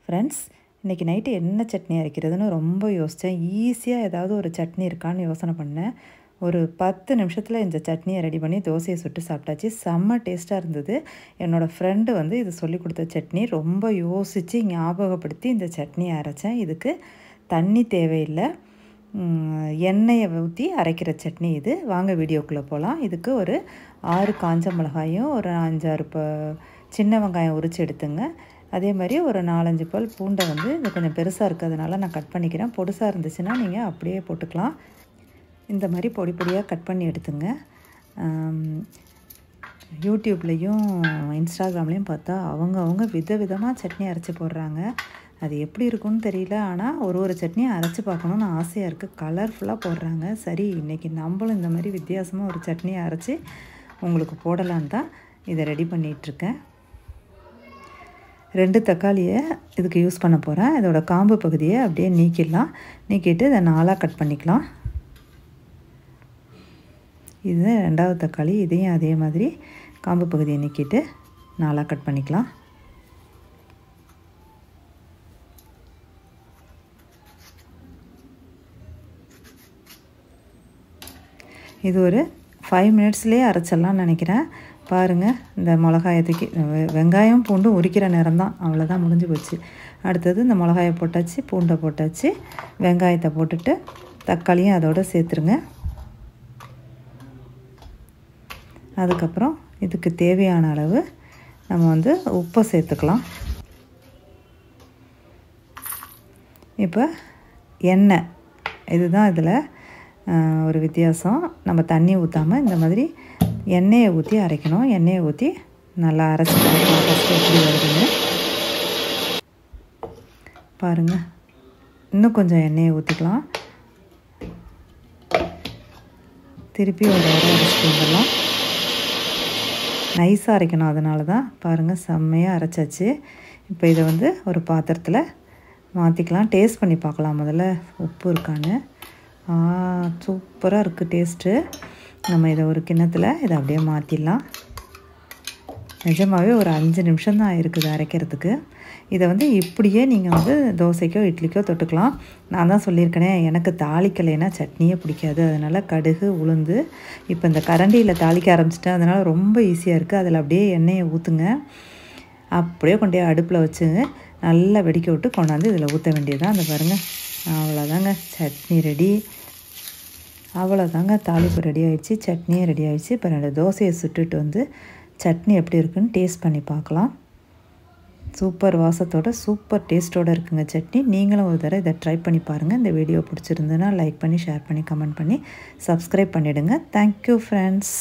Friends, இன்றைக்கி night என்ன சட்னி அரைக்கிறதுன்னு ரொம்ப யோசித்தேன். ஈஸியாக ஏதாவது ஒரு சட்னி இருக்கான்னு யோசனை பண்ணேன். ஒரு 10 நிமிஷத்தில் இந்த சட்னியை ரெடி பண்ணி தோசையை சுட்டு சாப்பிட்டாச்சு. செம்ம டேஸ்ட்டாக இருந்தது. என்னோடய ஃப்ரெண்டு இது சொல்லிக் கொடுத்த சட்னி. ரொம்ப யோசித்து ஞாபகப்படுத்தி இந்த சட்னியை அரைச்சேன். இதுக்கு தண்ணி தேவையில்லை, எண்ணெயை ஊற்றி அரைக்கிற சட்னி இது. வாங்க வீடியோக்குள்ளே போகலாம். இதுக்கு ஒரு 6 காஞ்ச மிளகாயும் ஒரு 5-6 சின்ன வெங்காயம் உரித்து எடுத்துங்க. அதே மாதிரி ஒரு 4-5 பல் பூண்டை இது கொஞ்சம் பெருசாக இருக்கிறதுனால நான் கட் பண்ணிக்கிறேன். பொடுசாக இருந்துச்சுன்னா நீங்கள் அப்படியே போட்டுக்கலாம். இந்த மாதிரி பொடி பொடியாக கட் பண்ணி எடுத்துங்க. யூடியூப்லேயும் இன்ஸ்டாகிராம்லேயும் பார்த்தா அவங்க விதவிதமாக சட்னி அரைச்சி போடுறாங்க. அது எப்படி இருக்குன்னு தெரியல, ஆனால் ஒரு சட்னியும் அரைச்சி பார்க்கணுன்னு ஆசையாக இருக்குது. கலர்ஃபுல்லாக போடுறாங்க. சரி, இன்றைக்கி நம்மளும் இந்த மாதிரி வித்தியாசமாக ஒரு சட்னியை அரைச்சி உங்களுக்கு போடலான்னு தான் இதை ரெடி பண்ணிகிட்ருக்கேன். 2 தக்காளியை இதுக்கு யூஸ் பண்ண போகிறேன். இதோட காம்பு பகுதியை அப்படியே நீக்கிடலாம். நீக்கிட்டு இதை 4ஆக கட் பண்ணிக்கலாம். இது 2வது தக்காளி. இதையும் அதே மாதிரி காம்பு பகுதியை நீக்கிட்டு 4ஆக கட் பண்ணிக்கலாம். இது ஒரு 5 மினிட்ஸ்லேயே அரைச்சிடலாம்னு நினைக்கிறேன். பாருங்கள், இந்த மிளகாயத்துக்கு வெங்காயம் பூண்டு உரிக்கிற நேரம் தான், அவ்வளோதான், முடிஞ்சு போச்சு. அடுத்தது இந்த மிளகாயை போட்டாச்சு, பூண்டை போட்டாச்சு, வெங்காயத்தை போட்டுட்டு தக்காளியும் அதோடு சேர்த்துருங்க. அதுக்கப்புறம் இதுக்கு தேவையான அளவு நம்ம உப்பை சேர்த்துக்கலாம். இப்போ எண்ணெய், இதுதான் இதில் ஒரு வித்தியாசம். நம்ம தண்ணி ஊற்றாமல் இந்த மாதிரி எண்ணெயை ஊற்றி அரைக்கணும். எண்ணெயை ஊற்றி நல்லா அரைச்சி ஃபஸ்ட்டு எப்படி வருதுன்னு பாருங்கள். இன்னும் கொஞ்சம் எண்ணெயை ஊற்றிக்கலாம். திருப்பி ஒரு அரைச்சிட்டு வந்துடலாம். நைஸாக அரைக்கணும், அதனால தான். பாருங்கள், செம்மையாக அரைச்சாச்சு. இப்போ இதை ஒரு பாத்திரத்தில் மாற்றிக்கலாம். டேஸ்ட் பண்ணி பார்க்கலாம் முதல்ல உப்பு இருக்கான்னு. சூப்பராக இருக்குது டேஸ்ட்டு. நம்ம இதை ஒரு கிண்ணத்தில் இதை அப்படியே மாற்றிடலாம். நிஜமாகவே ஒரு 5 நிமிஷம் தான் இருக்குது அரைக்கிறதுக்கு. இதை இப்படியே நீங்கள் தோசைக்கோ இட்லிக்கோ தொட்டுக்கலாம். நான் தான் சொல்லியிருக்கேனே, எனக்கு தாளிக்கலைன்னா சட்னியே பிடிக்காது. அதனால் கடுகு, உளுந்து, இப்போ இந்த கரண்டியில் தாளிக்க ஆரம்பிச்சிட்டேன். அதனால் ரொம்ப ஈஸியாக இருக்குது. அதில் அப்படியே எண்ணெயை ஊற்றுங்க. அப்படியே கொண்டே அடுப்பில் வச்சுங்க. நல்லா வெடிக்க விட்டு கொண்டாந்து இதில் ஊற்ற வேண்டியதுதான். அந்த பாருங்கள், அவ்வளோதாங்க, சட்னி ரெடி. அவ்வளோதாங்க, தாளிப்பு ரெடி ஆகிடுச்சு, சட்னியும் ரெடி ஆகிடுச்சு. இப்போ 2 தோசையை சுட்டுட்டு சட்னி எப்படி இருக்குன்னு டேஸ்ட் பண்ணி பார்க்கலாம். சூப்பர் வாசத்தோட, சூப்பர் டேஸ்ட்டோடு இருக்குங்க சட்னி. நீங்களும் ஒரு தடவை இதை ட்ரை பண்ணி பாருங்கள். இந்த வீடியோ பிடிச்சிருந்துன்னா லைக் பண்ணி, ஷேர் பண்ணி, கமெண்ட் பண்ணி, சப்ஸ்கிரைப் பண்ணிவிடுங்க. Thank you friends.